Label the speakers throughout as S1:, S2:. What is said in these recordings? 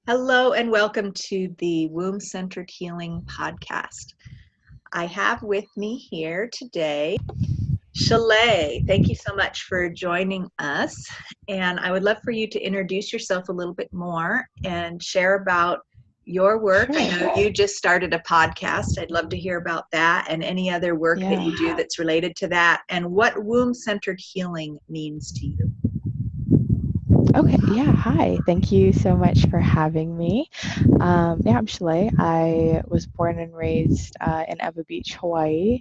S1: Hello and welcome to the Womb-Centered Healing Podcast. I have with me here today Chale. Thank you so much for joining us. And I would love for you to introduce yourself a little bit more and share about your work.
S2: Sure.
S1: I know you just started a podcast. I'd love to hear about that and any other work that you do that's related to that and what womb-centered healing means to you.
S2: Okay, yeah, hi. Thank you so much for having me. I'm Chale. I was born and raised in Ewa Beach, Hawaii.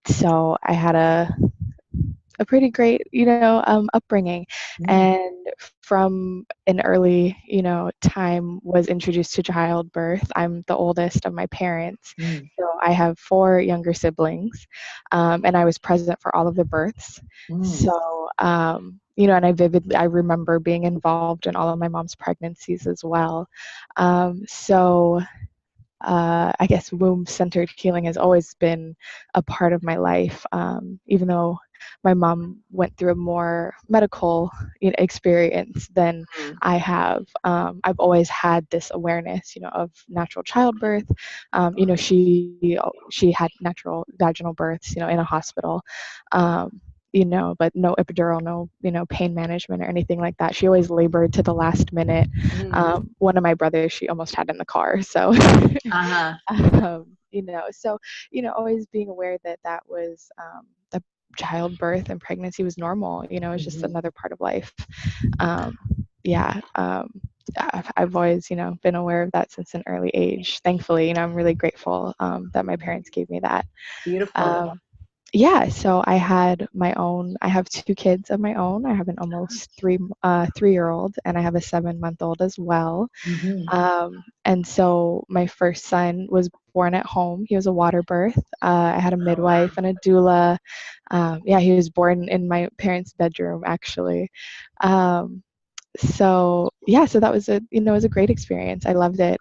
S2: So I had a pretty great, upbringing, and from an early, time was introduced to childbirth. I'm the oldest of my parents, so I have four younger siblings, and I was present for all of the births. So, and I remember being involved in all of my mom's pregnancies as well. I guess womb-centered healing has always been a part of my life, even though my mom went through a more medical experience than I have. I've always had this awareness, of natural childbirth. She had natural vaginal births, in a hospital. But no epidural, no, pain management or anything like that. She always labored to the last minute. One of my brothers, she almost had in the car. So, always being aware that that was the childbirth and pregnancy was normal. It's just another part of life. I've always, been aware of that since an early age. Thankfully, I'm really grateful that my parents gave me that.
S1: Beautiful.
S2: So I have two kids of my own. I have an almost 3-year-old and I have a 7-month-old as well. And so my first son was born at home. He was a water birth. I had a midwife and a doula. He was born in my parents' bedroom, actually. So that was it was a great experience. I loved it.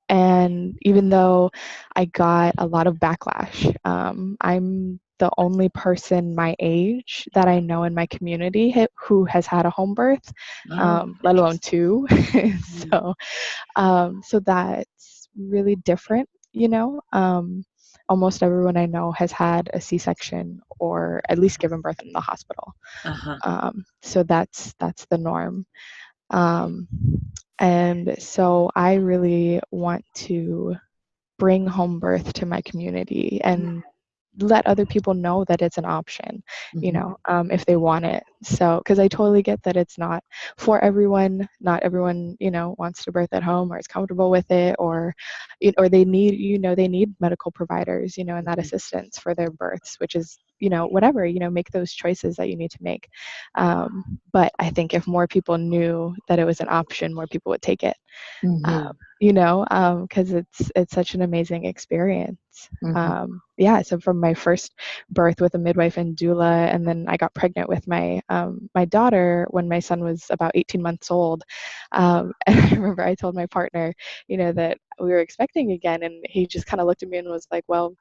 S2: And even though I got a lot of backlash, I'm the only person my age that I know in my community who has had a home birth, let alone two. So that's really different, Almost everyone I know has had a C-section or at least given birth in the hospital. So that's the norm. And so I really want to bring home birth to my community and let other people know that it's an option, if they want it. So, because I totally get that it's not for everyone. Not everyone, wants to birth at home or is comfortable with it, or they need medical providers, and that assistance for their births, which is, whatever, make those choices that you need to make. But I think if more people knew that it was an option, more people would take it. Because it's such an amazing experience. So from my first birth with a midwife and doula, and then I got pregnant with my daughter when my son was about 18 months old. And I remember I told my partner, that we were expecting again, and he just kind of looked at me and was like, "Well,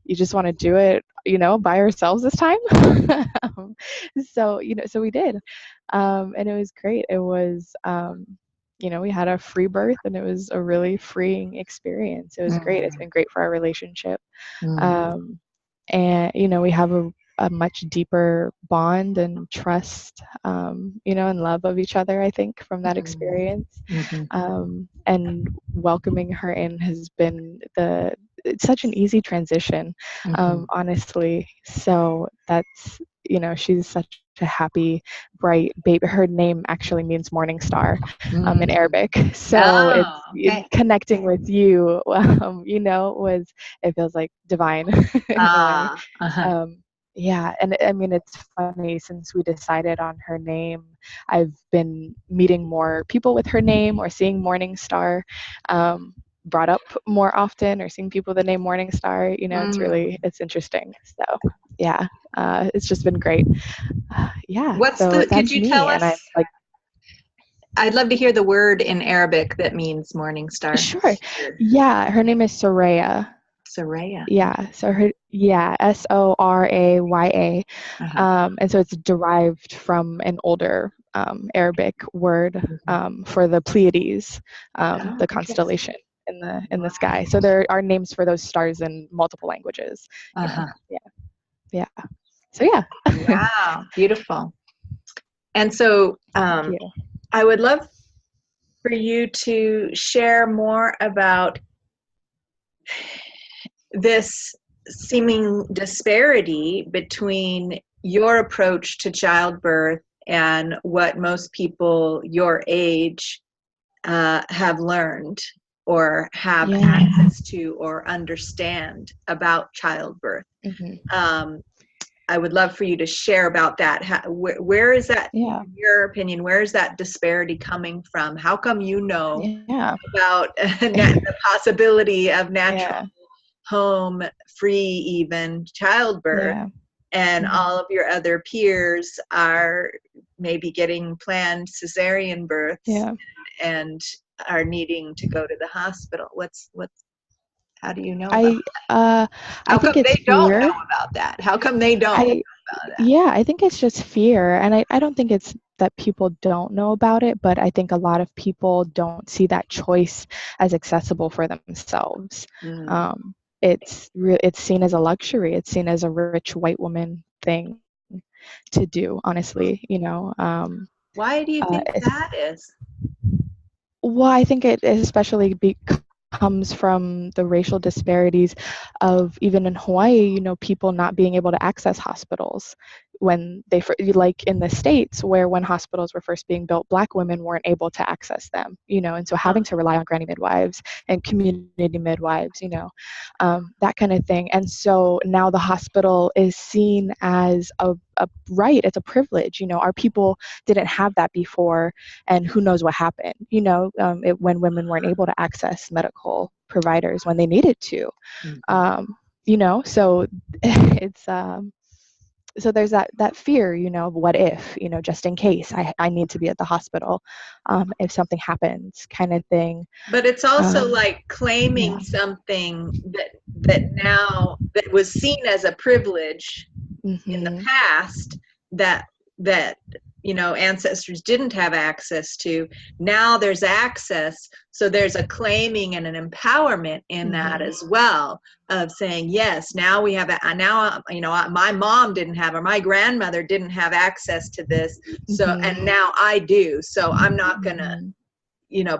S2: you just want to do it, by ourselves this time." So we did, and it was great. It was we had a free birth and it was a really freeing experience. It was great. It's been great for our relationship. And, we have a much deeper bond and trust, and love of each other, I think, from that experience. And welcoming her in has been it's such an easy transition, honestly. So that's, she's such a happy, bright baby. Her name actually means morning star in Arabic. So it's connecting with you, it feels like divine in a way. And I mean, it's funny, since we decided on her name, I've been meeting more people with her name or seeing morning star brought up more often, or seeing people with the name morning star. It's interesting. So it's just been great.
S1: Could you tell us? I'd love to hear the word in Arabic that means morning star.
S2: Sure. Yeah, her name is Soraya.
S1: Soraya.
S2: Yeah. So Soraya. And so it's derived from an older Arabic word for the Pleiades, the constellation in the sky. So there are names for those stars in multiple languages. Yeah. So yeah.
S1: Wow, beautiful. And so
S2: Thank you.
S1: I would love for you to share more about this seeming disparity between your approach to childbirth and what most people your age have learned or have access to or understand about childbirth. I would love for you to share about that. Where is that, in your opinion, where is that disparity coming from? How come you know about the possibility of natural home, free even childbirth, and all of your other peers are maybe getting planned cesarean births and are needing to go to the hospital? How do you know about that? How come they don't know about that? How come they don't know about that?
S2: Yeah, I think it's just fear. And I don't think it's that people don't know about it, but I think a lot of people don't see that choice as accessible for themselves. It's seen as a luxury. It's seen as a rich white woman thing to do, honestly,
S1: Why do you think that is?
S2: Well, I think it especially comes from the racial disparities of, even in Hawaii, people not being able to access hospitals when they, like in the States, where when hospitals were first being built, Black women weren't able to access them, and so having to rely on granny midwives and community midwives, that kind of thing. And so now the hospital is seen as a right, it's a privilege. Our people didn't have that before, and who knows what happened, when women weren't able to access medical providers when they needed to, so it's so there's that fear, what if, just in case I need to be at the hospital if something happens, kind of thing.
S1: But it's also like claiming something that now that was seen as a privilege in the past that ancestors didn't have access to. Now there's access, so there's a claiming and an empowerment in that as well, of saying, yes, now we have now my mom didn't have, or my grandmother didn't have access to this, so and now I do, so I'm not gonna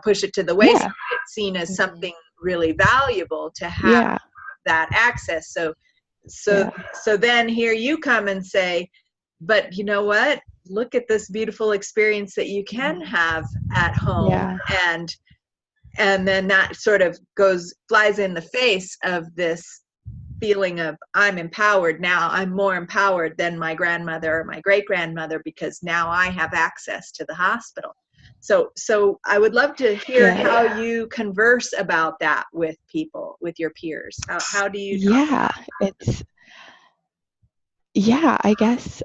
S1: push it to the wayside. It's seen as something really valuable to have that access. So then here you come and say, but you know what? Look at this beautiful experience that you can have at home. And then that sort of flies in the face of this feeling of, I'm empowered now. I'm more empowered than my grandmother or my great grandmother, because now I have access to the hospital. So I would love to hear how you converse about that with people, with your peers. How do you talk about that?
S2: I guess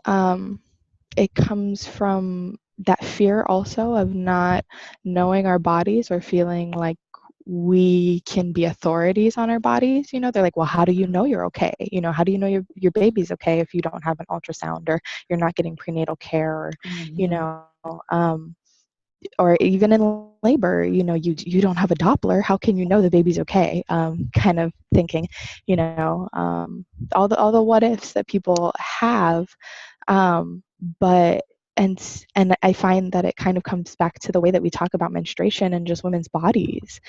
S2: it comes from that fear also of not knowing our bodies, or feeling like we can be authorities on our bodies. They're like, well, how do you know you're okay? How do you know your baby's okay if you don't have an ultrasound, or you're not getting prenatal care, or or even in labor, you don't have a Doppler. How can you know the baby's okay? Kind of thinking, all the what ifs that people have. But and I find that it kind of comes back to the way that we talk about menstruation and just women's bodies,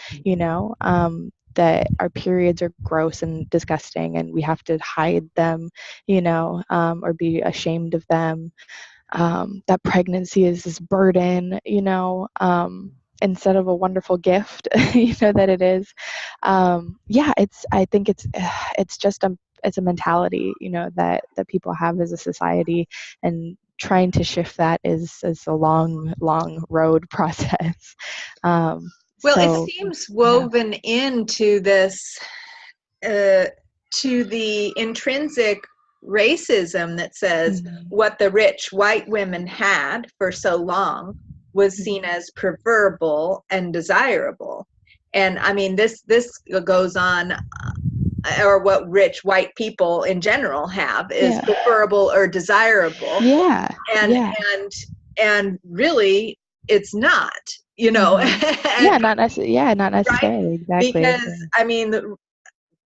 S2: that our periods are gross and disgusting, and we have to hide them, or be ashamed of them. That pregnancy is this burden, instead of a wonderful gift, that it is. I think it's just it's a mentality, that people have as a society, and trying to shift that is a long road process.
S1: It seems woven into this, to the intrinsic racism that says what the rich white women had for so long was seen as preferable and desirable. And I mean, this goes on, or what rich white people in general have is preferable or desirable. And and really it's not, you know.
S2: Yeah,
S1: And
S2: not
S1: right,
S2: necessarily. Exactly.
S1: because
S2: Yeah.
S1: I mean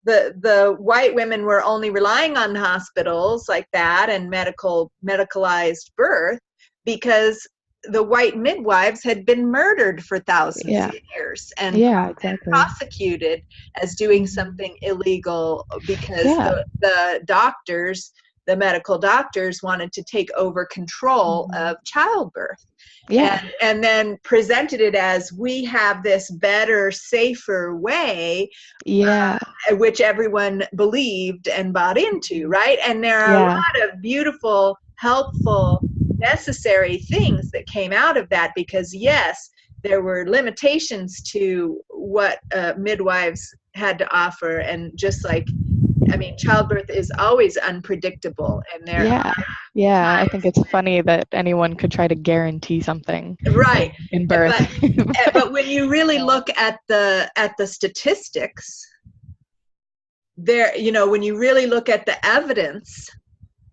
S1: the white women were only relying on hospitals like that and medicalized birth because the white midwives had been murdered for thousands
S2: Yeah.
S1: of years and
S2: Yeah, exactly.
S1: prosecuted as doing
S2: Hmm.
S1: something illegal because
S2: Yeah.
S1: the doctors, the medical doctors, wanted to take over control
S2: Hmm.
S1: of childbirth,
S2: Yeah.
S1: and then presented it as we have this better, safer way,
S2: Yeah.
S1: which everyone believed and bought into,
S2: Mhm.
S1: right? And there are a
S2: Yeah.
S1: lot of beautiful, helpful, necessary things that came out of that because, yes, there were limitations to what midwives had to offer. And just like, I mean, childbirth is always unpredictable, and there
S2: Yeah.
S1: are
S2: Yeah. I think
S1: times
S2: it's funny that anyone could try to guarantee something
S1: when, right.
S2: in birth.
S1: But
S2: But,
S1: but when you really
S2: yeah.
S1: look at the statistics, there, you know, when you really look at the evidence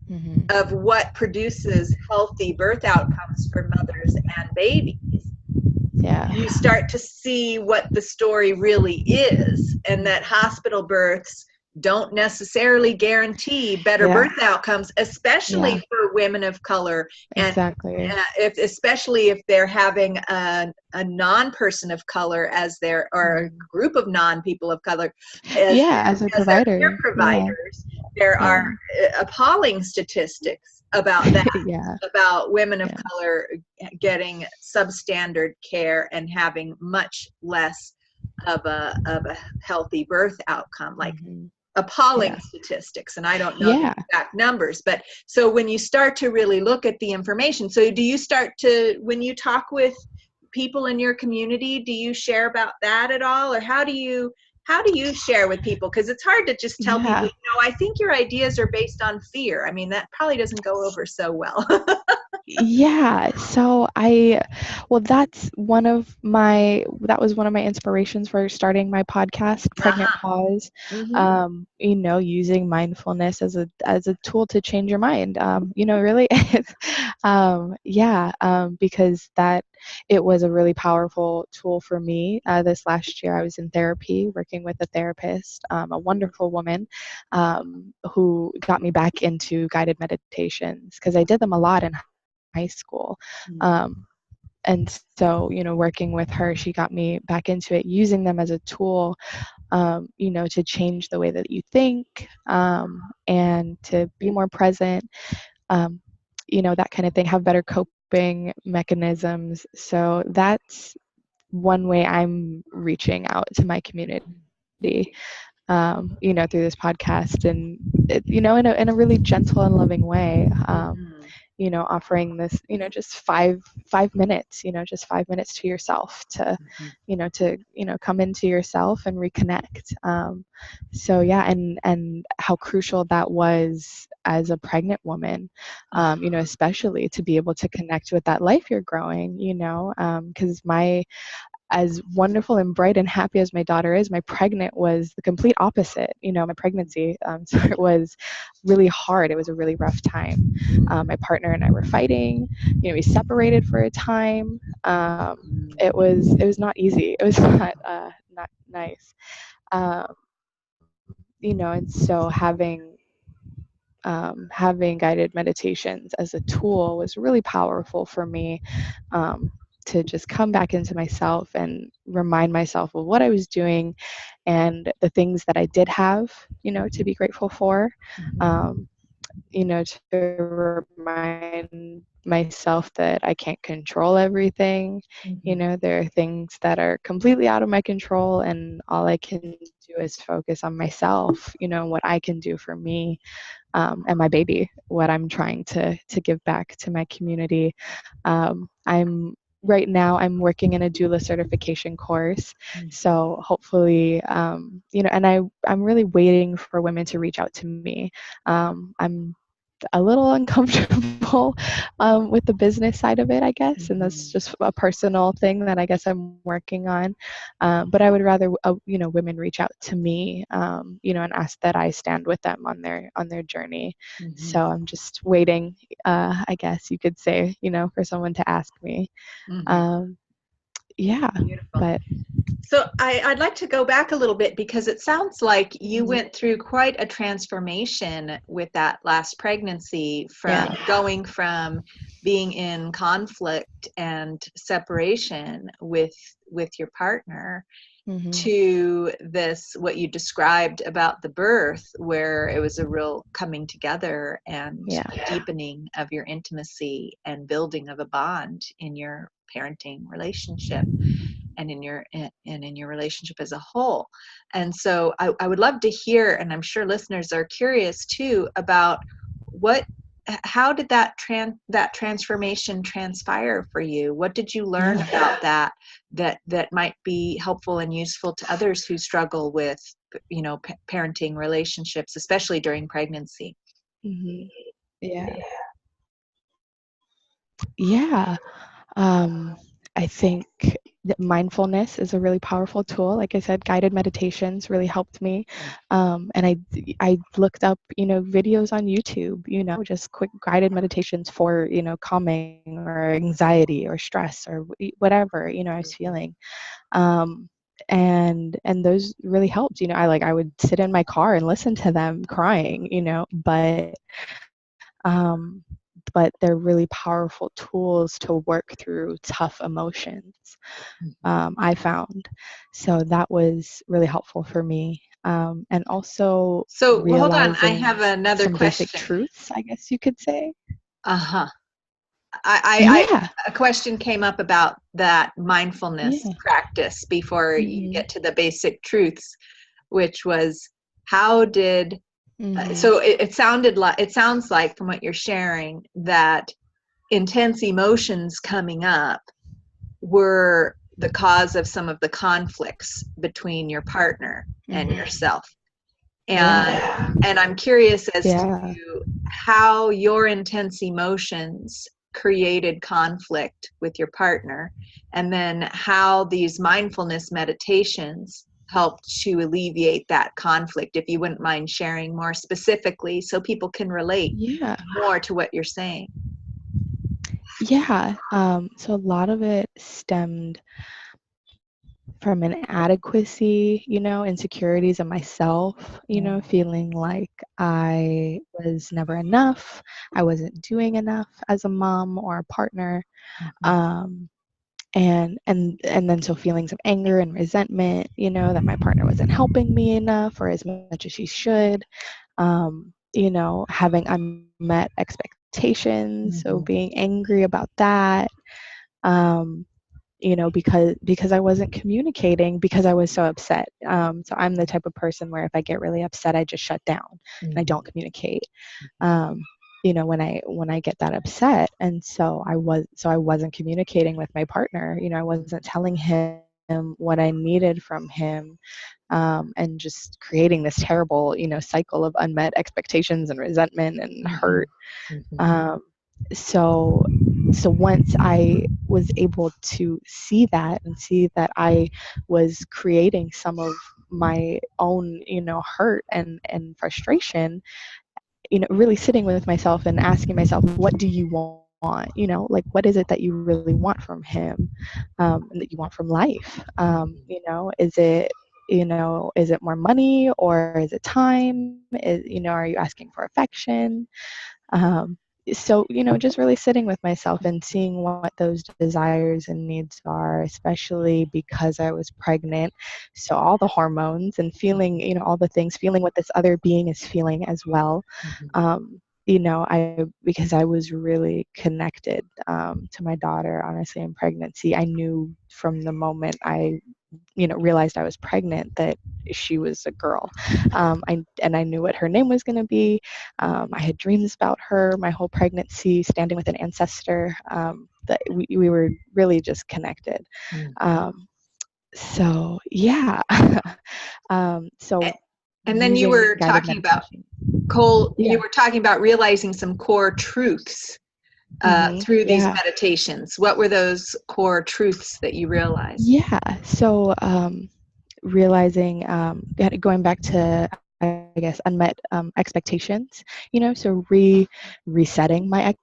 S2: Hmm.
S1: of what produces healthy birth outcomes for mothers and babies,
S2: Yeah.
S1: you start to see what the story really is, and that hospital births don't necessarily guarantee better
S2: Yeah.
S1: birth outcomes, especially
S2: Yeah.
S1: for women of color, and
S2: Exactly.
S1: especially if they're having a non-person of color as their, or a
S2: Mhm.
S1: group of non-people of color as
S2: Yeah, as a
S1: as their care
S2: provider. Yeah.
S1: providers. There are
S2: Yeah.
S1: appalling statistics about that,
S2: Yeah.
S1: about women of
S2: Yeah.
S1: color getting substandard care and having much less of a healthy birth outcome, like
S2: Hmm.
S1: appalling
S2: Yeah.
S1: statistics. And I don't know the
S2: Yeah.
S1: exact numbers, but so when you start to really look at the information, so do you start to, when you talk with people in your community, do you share about that at all, or how do you share with people? Because it's hard to just tell people,
S2: Yeah.
S1: you know, I think your ideas are based on fear. I mean, that probably doesn't go over so well.
S2: Yeah, so well, that was one of my inspirations for starting my podcast, Pregnant
S1: Uh-huh.
S2: Pause.
S1: Mm-hmm.
S2: Using mindfulness as a tool to change your mind. Really, because that it was a really powerful tool for me. This last year, I was in therapy, working with a therapist, a wonderful woman, who got me back into guided meditations because I did them a lot in high school. And so, working with her, she got me back into it, using them as a tool, to change the way that you think, and to be more present, um, that kind of thing, have better coping mechanisms. So that's one way I'm reaching out to my community, through this podcast, and in a really gentle and loving way.
S1: Mm-hmm.
S2: Offering this, just 5 minutes, just 5 minutes to yourself to come into yourself and reconnect. So yeah, and how crucial that was as a pregnant woman, especially to be able to connect with that life you're growing, because as wonderful and bright and happy as my daughter is, my pregnant was the complete opposite. My pregnancy, so it was really hard. It was a really rough time. My partner and I were fighting. We separated for a time. It was not easy. It was not nice. And so having guided meditations as a tool was really powerful for me, to just come back into myself and remind myself of what I was doing and the things that I did have, to be grateful for. Um, to remind myself that I can't control everything. There are things that are completely out of my control, and all I can do is focus on myself, what I can do for me, and my baby, what I'm trying to give back to my community. Right now I'm working in a doula certification course, so hopefully, and I'm really waiting for women to reach out to me. I'm a little uncomfortable with the business side of it, I guess, and that's just a personal thing that I guess I'm working on. But I would rather, women reach out to me, and ask that I stand with them on their journey. So I'm just waiting, I guess you could say, for someone to ask me. Um, yeah,
S1: Beautiful.
S2: but
S1: So I'd like to go back a little bit because it sounds like you went through quite a transformation with that last pregnancy, from going from being in conflict and separation with your partner to this, what you described about the birth, where it was a real coming together and deepening of your intimacy and building of a bond in your parenting relationship and in your relationship as a whole. And so I would love to hear, and I'm sure listeners are curious too, about how did that transformation transpire for you? What did you learn about that might be helpful and useful to others who struggle with parenting relationships, especially during pregnancy?
S2: yeah, yeah. Um, I think that mindfulness is a really powerful tool. Like I said, guided meditations really helped me. And I looked up, videos on YouTube, just quick guided meditations for, calming or anxiety or stress or whatever, I was feeling. And those really helped. I would sit in my car and listen to them crying, um, but they're really powerful tools to work through tough emotions, I found. So that was really helpful for me. And also
S1: So hold on, I
S2: realizing
S1: have another
S2: some basic
S1: question.
S2: truths, I guess you could say.
S1: Uh-huh.
S2: Yeah.
S1: A question came up about that mindfulness
S2: Yeah.
S1: practice before you get to the basic truths, which was how did so it sounds like from what you're sharing that intense emotions coming up were the cause of some of the conflicts between your partner and yourself. And I'm curious as to
S2: Yeah.
S1: how your intense emotions created conflict with your partner, and then how these mindfulness meditations helped to alleviate that conflict. If you wouldn't mind sharing more specifically so people can relate
S2: Yeah.
S1: more to what you're saying.
S2: Yeah. So a lot of it stemmed from an inadequacy, insecurities in myself, feeling like I was never enough, I wasn't doing enough as a mom or a partner. Um, and then so feelings of anger and resentment, that my partner wasn't helping me enough or as much as she should. Having unmet expectations, so being angry about that. Um, because I wasn't communicating because I was so upset. So I'm the type of person where if I get really upset, I just shut down and I don't communicate. Um, when I get that upset, and I wasn't communicating with my partner. I wasn't telling him what I needed from him, and just creating this terrible, cycle of unmet expectations and resentment and hurt. Um, so so once I was able to see that and see that I was creating some of my own, hurt and frustration, really sitting with myself and asking myself, what do you want? Like, what is it that you really want from him, and that you want from life? Is it more money or is it time? Are you asking for affection? Um, so, just really sitting with myself and seeing what those desires and needs are, especially because I was pregnant. So, all the hormones and feeling, all the things, feeling what this other being is feeling as well. Because I was really connected, to my daughter, honestly, in pregnancy. I knew from the moment I realized I was pregnant that she was a girl. I knew what her name was going to be. I had dreams about her my whole pregnancy, standing with an ancestor. That we were really just connected. So yeah. So
S1: And then you
S2: using
S1: were
S2: guided
S1: talking about
S2: meditation.
S1: Cole,
S2: Yeah.
S1: you were talking about realizing some core truths through these
S2: Yeah.
S1: meditations. What were those core truths that you realized?
S2: Yeah. So realizing, going back to, I guess, unmet expectations, so resetting my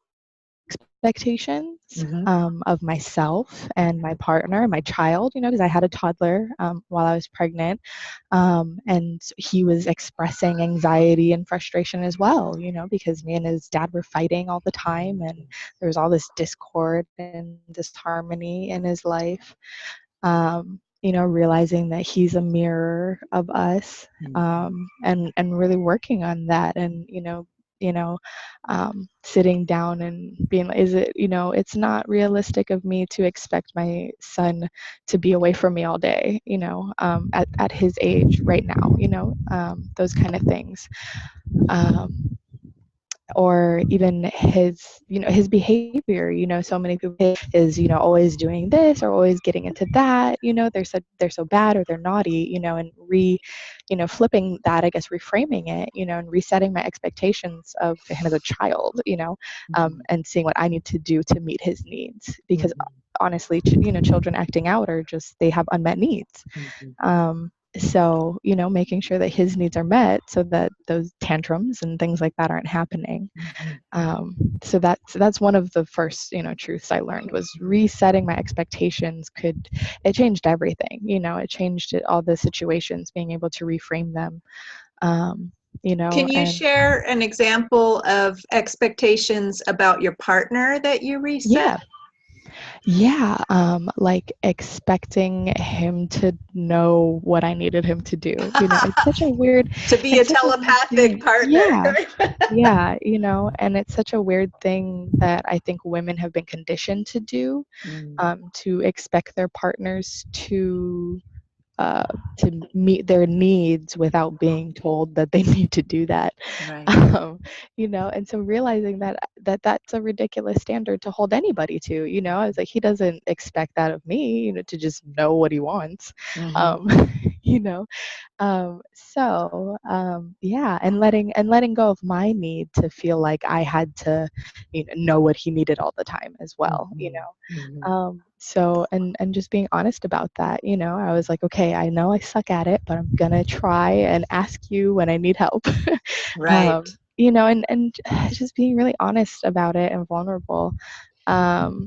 S2: expectations of myself and my partner, my child, because I had a toddler while I was pregnant. And he was expressing anxiety and frustration as well, because me and his dad were fighting all the time, and there was all this discord and disharmony in his life. Realizing that he's a mirror of us, and really working on that, and sitting down and being like, is it, it's not realistic of me to expect my son to be away from me all day, at his age right now, those kind of things. Um, or even his behavior, so many people is, always doing this or always getting into that, they're so bad or they're naughty, and flipping that, I guess, reframing it, and resetting my expectations of him as a child, and seeing what I need to do to meet his needs, because honestly, children acting out are just, they have unmet needs. So, making sure that his needs are met so that those tantrums and things like that aren't happening. So that's one of the first, truths I learned, was resetting my expectations it changed everything. It changed all the situations, being able to reframe them.
S1: Can you
S2: And
S1: share an example of expectations about your partner that you reset?
S2: yeah, like expecting him to know what I needed him to do. It's such a weird,
S1: To be a
S2: it's such a weird
S1: telepathic
S2: thing.
S1: partner.
S2: Yeah, yeah, and it's such a weird thing that I think women have been conditioned to do, to expect their partners uh, to meet their needs without being told that they need to do that.
S1: Right.
S2: And so realizing that's a ridiculous standard to hold anybody to. I was like, he doesn't expect that of me, to just know what he wants. um, you know yeah, and letting go of my need to feel like I had to know what he needed all the time as well. So and just being honest about that. I was like, okay, I know I suck at it, but I'm gonna try and ask you when I need help.
S1: Right.
S2: And just being really honest about it and vulnerable,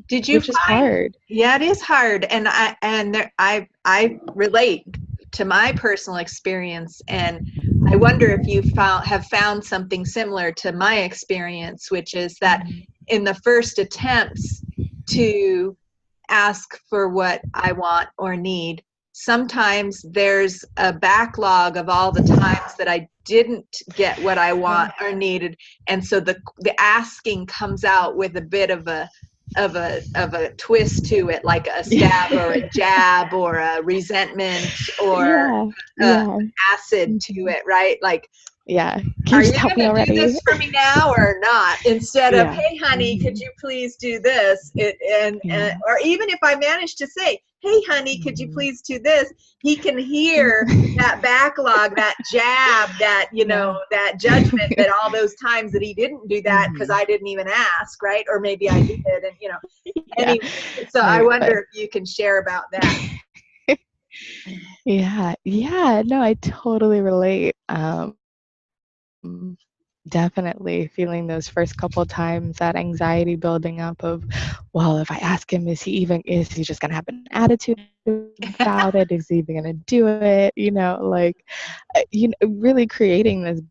S1: Did you
S2: which is
S1: find?
S2: hard.
S1: Yeah, it is hard, and I relate to my personal experience, and I wonder if you have found something similar to my experience, which is that in the first attempts to ask for what I want or need, sometimes there's a backlog of all the times that I didn't get what I want or needed, and so the asking comes out with a bit of a twist to it, like a stab or a jab or a resentment or
S2: Yeah, yeah,
S1: acid to it, right? Like,
S2: yeah. Can
S1: are
S2: you
S1: you
S2: just help me
S1: going to do
S2: already?
S1: this for me now or not? Instead of,
S2: Yeah.
S1: hey, honey, could you please do this?
S2: Yeah.
S1: Or even if I manage to say, hey, honey, could you please do this? He can hear that backlog, that jab, that,
S2: Yeah.
S1: that judgment, that all those times that he didn't do that because I didn't even ask, right? Or maybe I did, and,
S2: Yeah.
S1: anyway. So I
S2: Right.
S1: wonder if you can share about that.
S2: Yeah. Yeah. No, I totally relate. Definitely feeling those first couple times, that anxiety building up of, well, if I ask him, is he just gonna have an attitude about it? Is he even gonna do it? Really creating this.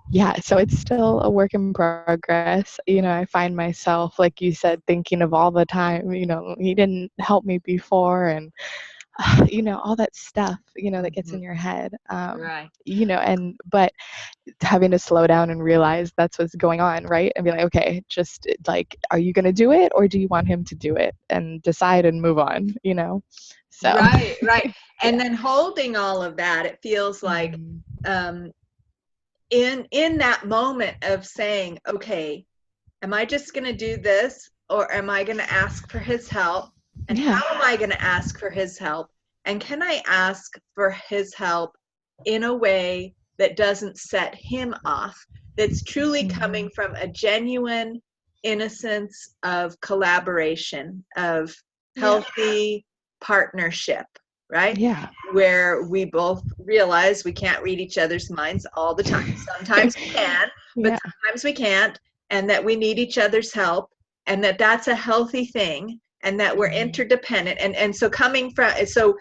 S2: Yeah, so it's still a work in progress. I find myself, like you said, thinking of all the time, he didn't help me before, and all that stuff, that gets in your head.
S1: Right.
S2: But having to slow down and realize that's what's going on, right? And be like, okay, just like, are you going to do it, or do you want him to do it? And decide and move on, so.
S1: Right, right. And
S2: Yeah.
S1: then holding all of that, it feels like um, in that moment of saying, okay, am I just going to do this, or am I going to ask for his help? And
S2: Yeah.
S1: how am I going to ask for his help? And can I ask for his help in a way that doesn't set him off? that's truly coming
S2: Mhm.
S1: from a genuine innocence of collaboration, of
S2: Yeah.
S1: healthy partnership, right?
S2: Yeah.
S1: Where we both realize we can't read each other's minds all the time. Sometimes we can, but
S2: Yeah.
S1: sometimes we can't, and that we need each other's help, and that that's a healthy thing, and that we're
S2: Mhm.
S1: interdependent. And so coming from, so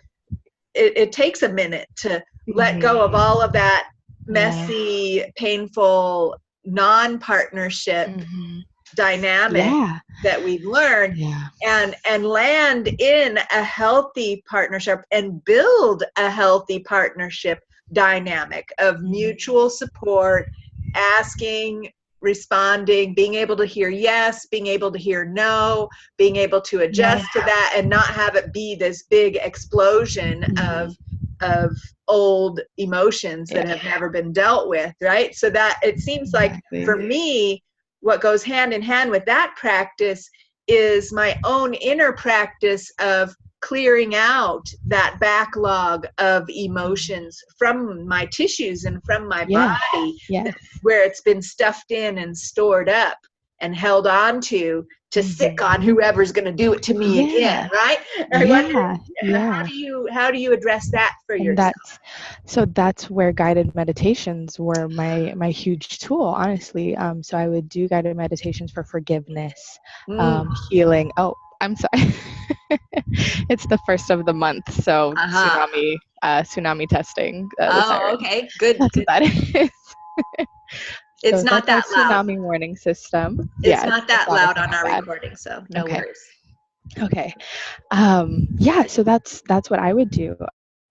S1: it takes a minute to let go of
S2: Mhm.
S1: all of that
S2: Yeah.
S1: messy, painful, non-partnership
S2: Mhm.
S1: dynamic
S2: Yeah.
S1: that we've learned,
S2: Yeah.
S1: and land in a healthy partnership and build a healthy partnership dynamic of
S2: Mhm.
S1: mutual support, asking, responding, being able to hear yes, being able to hear no, being able to
S2: Yeah.
S1: adjust to that, and not have it be this big explosion
S2: Mhm.
S1: of old emotions
S2: Yeah.
S1: that have never been dealt with, right? So that it seems like
S2: Exactly.
S1: for me, what goes hand in hand with that practice is my own inner practice of clearing out that backlog of
S2: Mhm.
S1: emotions from my tissues and from my
S2: Yeah.
S1: body,
S2: Yes.
S1: where it's been stuffed in and stored up and held on to sick
S2: Mhm.
S1: on whoever's going to do it to me again,
S2: Yeah.
S1: right? I wonder,
S2: Yeah. Yeah.
S1: how do you address that for
S2: And
S1: yourself?
S2: that's where guided meditations were my huge tool, honestly. So I would do guided meditations for forgiveness,
S1: Mm,
S2: healing. Oh, I'm sorry. It's the first of the month, so
S1: uh-huh.
S2: tsunami testing, the
S1: Oh,
S2: siren.
S1: okay, good,
S2: That's what
S1: good.
S2: that is.
S1: It's
S2: So
S1: not
S2: that's our
S1: that loud.
S2: tsunami warning system.
S1: It's
S2: Yeah,
S1: not
S2: it's
S1: that loud
S2: honestly
S1: on
S2: not
S1: our
S2: bad.
S1: recording, so no
S2: Okay.
S1: worries.
S2: Okay. Yeah, so that's what I would do.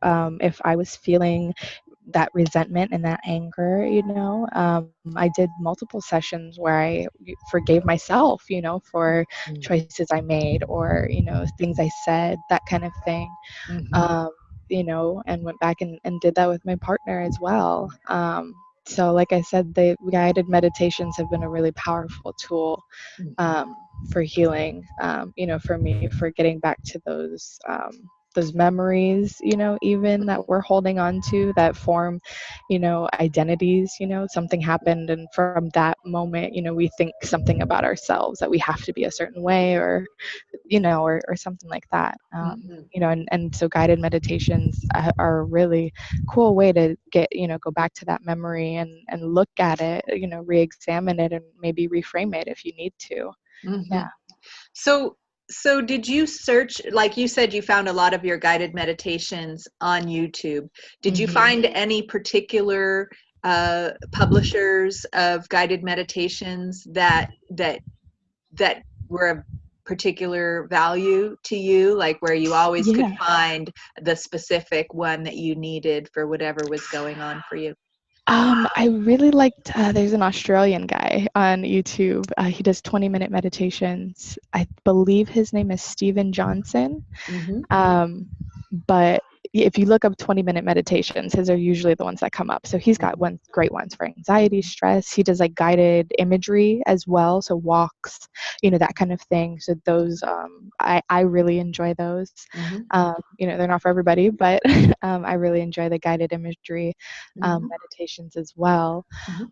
S2: If I was feeling that resentment and that anger, I did multiple sessions where I forgave myself, for choices I made, or things I said, that kind of thing.
S1: Mm-hmm.
S2: um, and went back and did that with my partner as well. So, like I said, the guided meditations have been a really powerful tool, for healing, for me, for getting back to those memories, even that we're holding on to, that form, identities. Something happened, and from that moment, we think something about ourselves, that we have to be a certain way, or something like that.
S1: Mm-hmm.
S2: And so guided meditations are a really cool way to go back to that memory and look at it, re-examine it, and maybe reframe it if you need to.
S1: Mm-hmm.
S2: Yeah.
S1: So, so did you search, like you said, you found a lot of your guided meditations on YouTube. Did you
S2: Hmm.
S1: find any particular publishers of guided meditations that were of particular value to you, like where you always could
S2: Yeah.
S1: find the specific one that you needed for whatever was going on for you?
S2: I really liked, there's an Australian guy on YouTube. He does 20-minute meditations. I believe his name is Steven Johnson.
S1: Mm-hmm.
S2: Um, but if you look up 20-minute meditations, his are usually the ones that come up. So he's got great ones for anxiety, stress. He does like guided imagery as well, so walks, that kind of thing. So those, I really enjoy those.
S1: Mm-hmm.
S2: They're not for everybody, but I really enjoy the guided imagery
S1: Mm-hmm.
S2: meditations as well.
S1: Mm-hmm.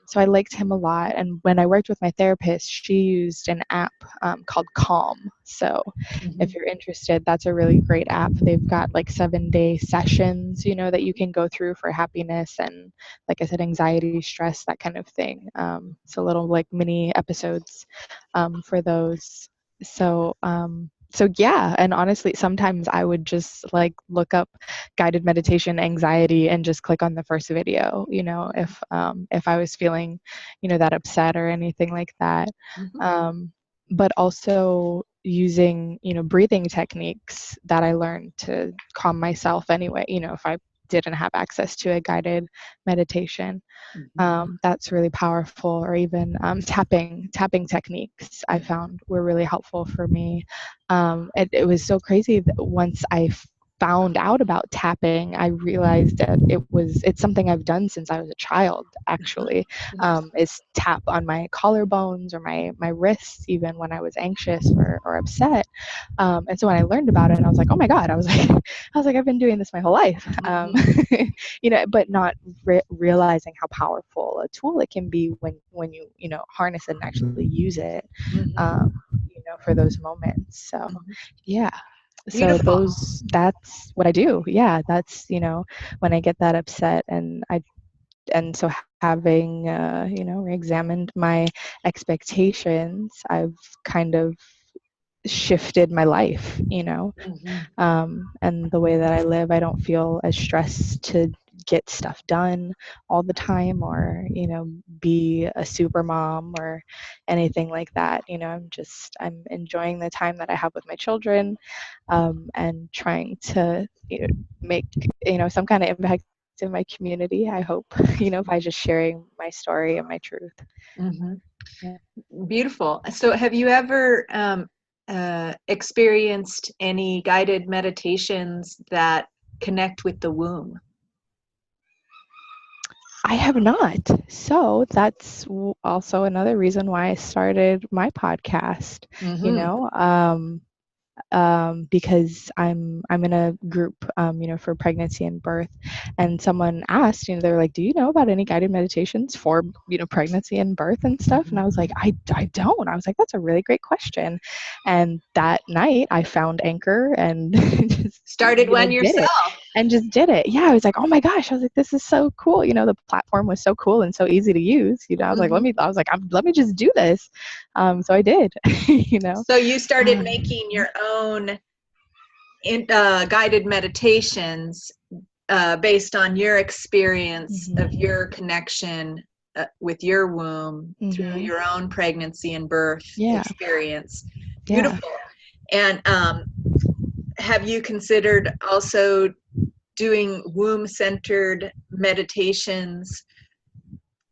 S2: So I liked him a lot. And when I worked with my therapist, she used an app called Calm. So
S1: Mm-hmm.
S2: if you're interested, that's a really great app. They've got like 7-day sessions, that you can go through for happiness and, like I said, anxiety, stress, that kind of thing. So little like mini episodes for those. So yeah, and honestly, sometimes I would just like look up guided meditation anxiety and just click on the first video, if I was feeling, that upset or anything like that.
S1: Mm-hmm.
S2: Um, but also using, breathing techniques that I learned to calm myself anyway, if I didn't have access to a guided meditation. That's really powerful. Or even tapping techniques I found were really helpful for me. It was so crazy that once I found out about tapping, I realized that it's something I've done since I was a child, actually, is tap on my collarbones or my wrists, even when I was anxious or upset. And so when I learned about it, I was like, oh my God, I've been doing this my whole life. But not realizing how powerful a tool it can be when you harness it and actually use it, for those moments. So, yeah. So
S1: Beautiful.
S2: that's what I do. Yeah, that's, when I get that upset, and so having, re-examined my expectations, I've kind of shifted my life, and the way that I live. I don't feel as stressed to get stuff done all the time, or be a super mom or anything like that. I'm enjoying the time that I have with my children, and trying to make some kind of impact in my community, I hope, by just sharing my story and my truth. Yeah.
S1: Beautiful. So have you ever experienced any guided meditations that connect with the womb?
S2: I have not. So that's also another reason why I started my podcast, because I'm in a group, for pregnancy and birth, and someone asked, they're like, do you know about any guided meditations for, pregnancy and birth and stuff? And I was like, I don't. I was like, that's a really great question. And that night I found Anchor and just
S1: Started one
S2: did it.
S1: yourself.
S2: And just did it. Yeah, I was like, oh my gosh. I was like, this is so cool. The platform was so cool and so easy to use. I was like, let me just do this. So I did.
S1: So you started making your own guided meditations based on your experience of your connection with your womb through your own pregnancy and birth experience. Beautiful. And have you considered also doing womb-centered meditations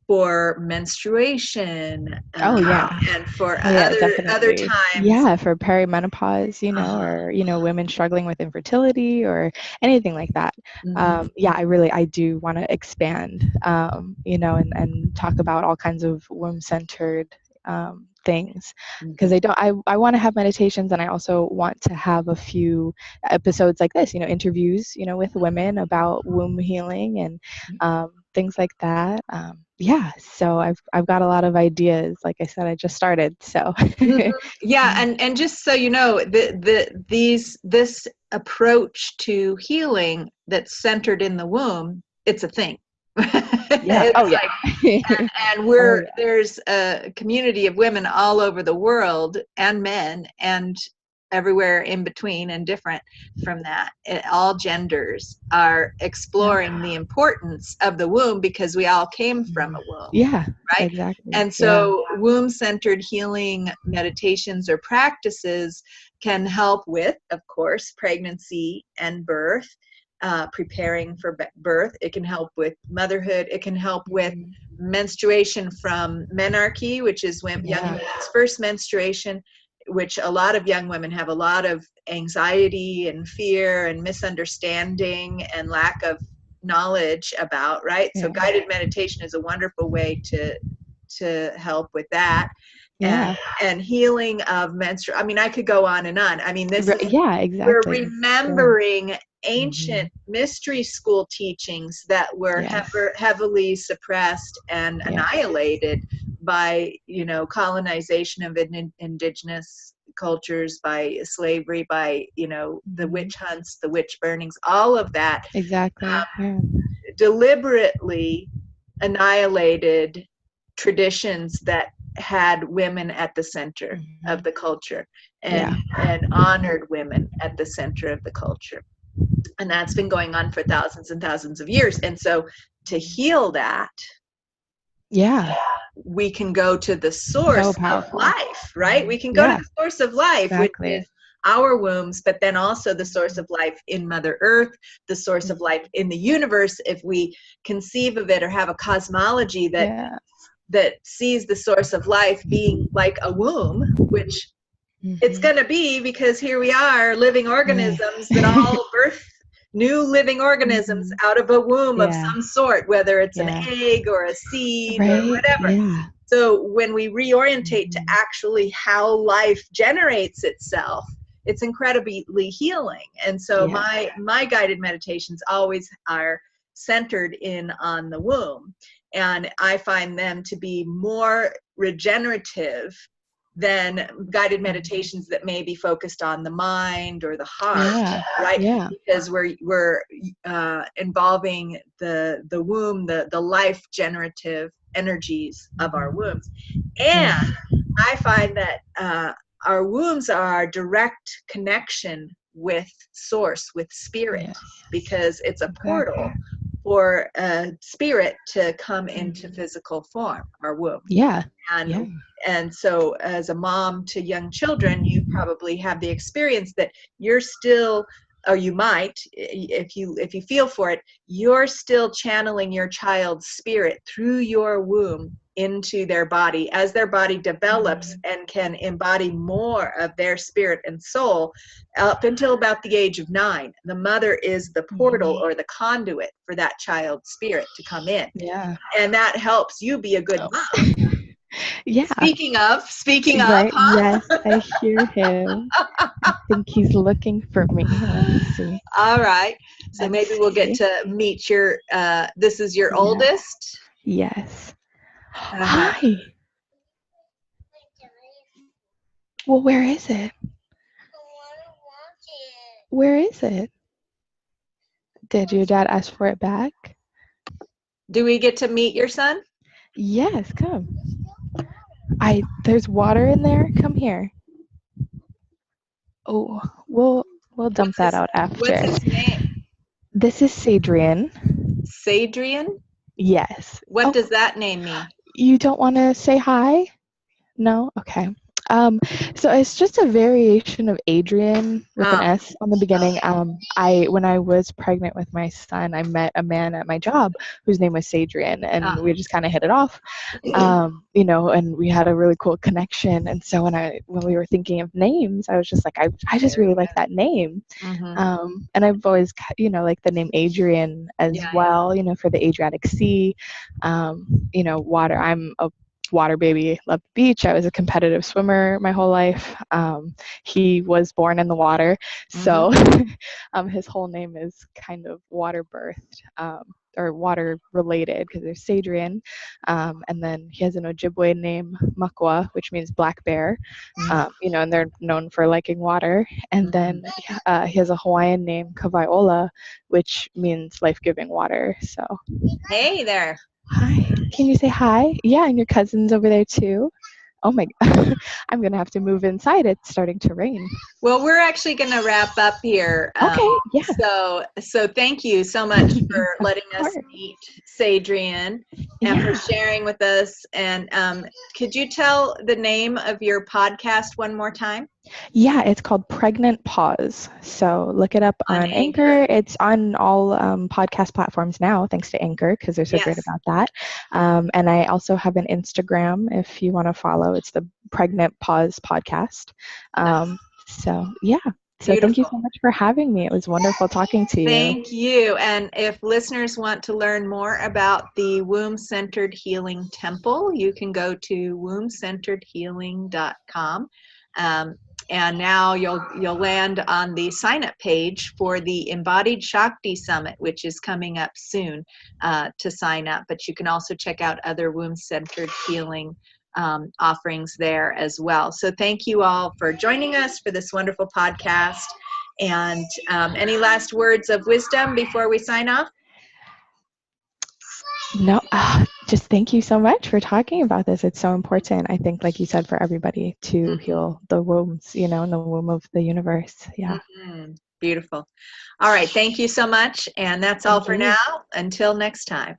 S1: for menstruation? And for other times?
S2: Yeah, for perimenopause, or women struggling with infertility or anything like that. I do want to expand, and talk about all kinds of womb-centered things, because I want to have meditations, and I also want to have a few episodes like this, interviews, with women about womb healing and things like that. So I've got a lot of ideas. Like I said, I just started, so.
S1: Yeah, and just so you know, this approach to healing that's centered in the womb, it's a thing.
S2: Yeah.
S1: And there's a community of women all over the world, and men, and everywhere in between and different from that. All genders are exploring the importance of the womb, because we all came from a womb.
S2: Yeah,
S1: right?
S2: Exactly.
S1: And so womb-centered healing meditations or practices can help with, of course, pregnancy and birth, preparing for birth. It can help with motherhood. It can help with menstruation from menarche, which is when young women's first menstruation, which a lot of young women have a lot of anxiety and fear and misunderstanding and lack of knowledge about, right? So guided meditation is a wonderful way to help with that. And healing of menstrual. I mean, I could go on and on. I mean, this is,
S2: exactly.
S1: We're remembering ancient mystery school teachings that were heavily suppressed and annihilated by, colonization of indigenous cultures, by slavery, by, the witch hunts, the witch burnings, all of that. Deliberately annihilated traditions that had women at the center of the culture, and honored women at the center of the culture. And that's been going on for thousands and thousands of years. And so to heal that, we can go to the source of life, right? We can go to the source of life, which is our wombs, but then also the source of life in Mother Earth, the source of life in the universe, if we conceive of it or have a cosmology that sees the source of life being like a womb, which it's going to be, because here we are, living organisms that all birth new living organisms out of a womb of
S2: Yeah.
S1: some sort, whether it's an
S2: Yeah.
S1: egg or a seed or
S2: Right.
S1: whatever.
S2: Yeah.
S1: So when we reorientate to actually how life generates itself, it's incredibly healing. And so
S2: Yeah.
S1: my guided meditations always are centered in on the womb. And I find them to be more regenerative than guided meditations that may be focused on the mind or the heart,
S2: Yeah.
S1: right?
S2: Yeah.
S1: Because we're involving the womb, the life generative energies of our wombs. And
S2: Yeah.
S1: I find that our wombs are direct connection with source, with spirit,
S2: Yes.
S1: because it's a portal
S2: Exactly.
S1: for a spirit to come into physical form, our womb.
S2: Yeah.
S1: And
S2: Yeah.
S1: and so as a mom to young children, you probably have the experience that you're still, or you might, if you feel for it, you're still channeling your child's spirit through your womb into their body as their body develops and can embody more of their spirit and soul. Up until about the age of 9, the mother is the portal or the conduit for that child's spirit to come in,
S2: Yeah.
S1: and that helps you be a good
S2: Oh.
S1: mom.
S2: Yeah.
S1: Speaking of,
S2: Right.
S1: huh?
S2: Yes, I hear him. I think he's looking for me. Let me see.
S1: All right. So
S2: Let's
S1: maybe we'll get
S2: see.
S1: to meet your, this is your
S2: Yeah.
S1: oldest?
S2: Yes.
S1: Uh-huh.
S2: Hi. Well, where is it? Where is it? Did your dad ask for it back?
S1: Do we get to meet your son?
S2: Yes, come. There's water in there. Come here. Oh, we'll dump that out
S1: What's
S2: after.
S1: his name?
S2: This is Sadrian.
S1: Sadrian?
S2: Yes.
S1: What
S2: Oh,
S1: does that name mean?
S2: you don't want to say hi? No? Okay. Um, so it's just a variation of Adrian with an
S1: Oh,
S2: S on the beginning. When I was pregnant with my son, I met a man at my job whose name was Sadrian, and we just kind of hit it off, and we had a really cool connection. And so when we were thinking of names, I was just like, I just really like that name. And I've always, like the name Adrian as well, for the Adriatic Sea, water. I'm a water baby, loved the beach. I was a competitive swimmer my whole life. He was born in the water, so his whole name is kind of water birthed, or water related, because there's Sadrian, and then he has an Ojibwe name, Makwa, which means black bear, and they're known for liking water. And then he has a Hawaiian name, Kavaiola, which means life-giving water. So
S1: hey there.
S2: hi. Can you say hi? Yeah, and your cousin's over there too. Oh my God. I'm going to have to move inside. It's starting to rain.
S1: Well, we're actually going to wrap up here.
S2: Okay, yeah.
S1: So thank you so much for letting us
S2: course.
S1: meet Sadrian and for sharing with us. And could you tell the name of your podcast one more time?
S2: Yeah, it's called Pregnant Pause. So look it up on Anchor. It's on all podcast platforms now, thanks to Anchor, because they're so great about that. And I also have an Instagram if you want to follow. It's the Pregnant Pause Podcast. So, yeah. So
S1: Beautiful.
S2: Thank you so much for having me. It was wonderful talking to you.
S1: Thank you. And if listeners want to learn more about the Womb-Centered Healing Temple, you can go to wombcenteredhealing.com. And now you'll land on the sign-up page for the Embodied Shakti Summit, which is coming up soon to sign up. But you can also check out other womb-centered healing offerings there as well. So thank you all for joining us for this wonderful podcast. And any last words of wisdom before we sign off?
S2: No, just thank you so much for talking about this. It's so important, I think, like you said, for everybody to heal the wombs, in the womb of the universe. Yeah.
S1: Beautiful. All right. Thank you so much. And that's all for now. Until next time.